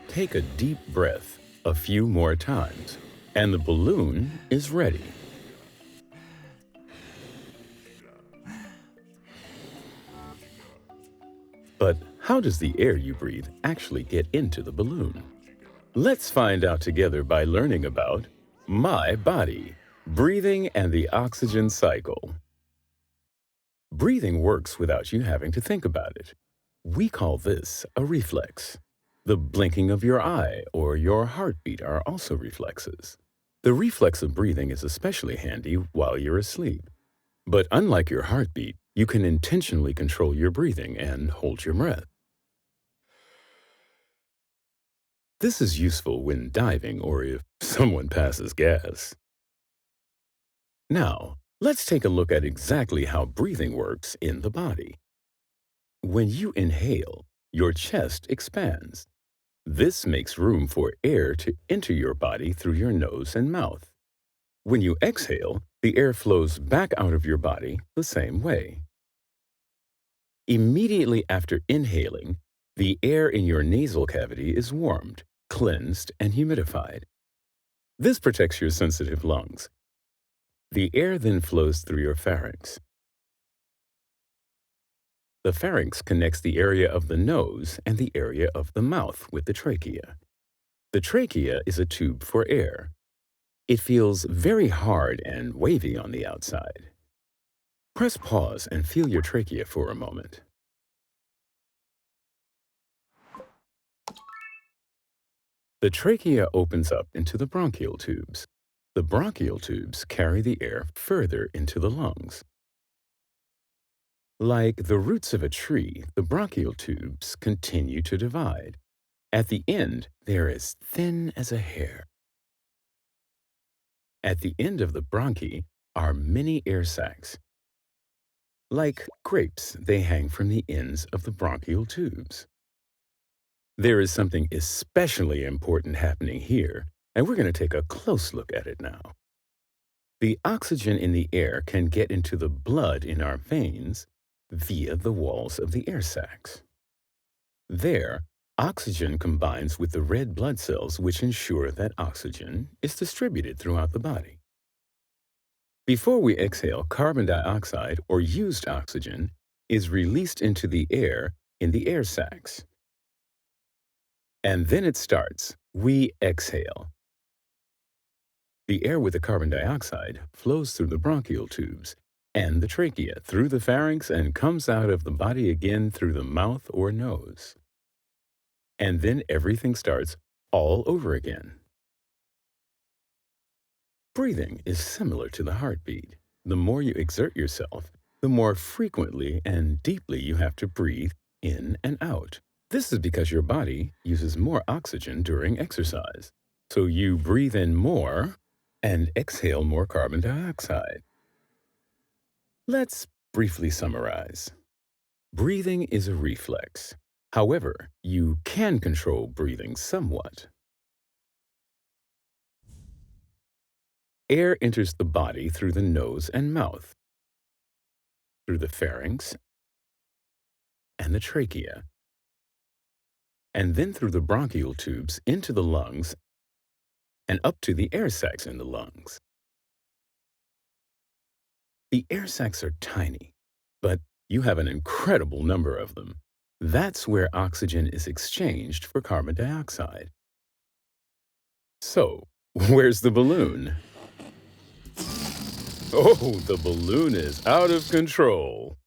Take a deep breath a few more times, and the balloon is ready. But how does the air you breathe actually get into the balloon? Let's find out together by learning about my body, breathing and the oxygen cycle. Breathing works without you having to think about it. We call this a reflex. The blinking of your eye or your heartbeat are also reflexes. The reflex of breathing is especially handy while you're asleep. But unlike your heartbeat, you can intentionally control your breathing and hold your breath. This is useful when diving or if someone passes gas. Now, let's take a look at exactly how breathing works in the body. When you inhale, your chest expands. This makes room for air to enter your body through your nose and mouth. When you exhale, the air flows back out of your body the same way. Immediately after inhaling, the air in your nasal cavity is warmed, cleansed, and humidified. This protects your sensitive lungs. The air then flows through your pharynx. The pharynx connects the area of the nose and the area of the mouth with the trachea. The trachea is a tube for air. It feels very hard and wavy on the outside. Press pause and feel your trachea for a moment. The trachea opens up into the bronchial tubes. The bronchial tubes carry the air further into the lungs. Like the roots of a tree, the bronchial tubes continue to divide. At the end, they are as thin as a hair. At the end of the bronchi are many air sacs. Like grapes, they hang from the ends of the bronchial tubes. There is something especially important happening here, and we're going to take a close look at it now. The oxygen in the air can get into the blood in our veins via the walls of the air sacs. There, oxygen combines with the red blood cells which ensure that oxygen is distributed throughout the body. Before we exhale, carbon dioxide or used oxygen is released into the air in the air sacs. And then it starts. We exhale. The air with the carbon dioxide flows through the bronchial tubes and the trachea through the pharynx and comes out of the body again through the mouth or nose. And then everything starts all over again. Breathing is similar to the heartbeat. The more you exert yourself, the more frequently and deeply you have to breathe in and out. This is because your body uses more oxygen during exercise. So you breathe in more and exhale more carbon dioxide. Let's briefly summarize. Breathing is a reflex. However, you can control breathing somewhat. Air enters the body through the nose and mouth, through the pharynx and the trachea, and then through the bronchial tubes into the lungs and up to the air sacs in the lungs. The air sacs are tiny, but you have an incredible number of them. That's where oxygen is exchanged for carbon dioxide. So, where's the balloon? Oh, the balloon is out of control.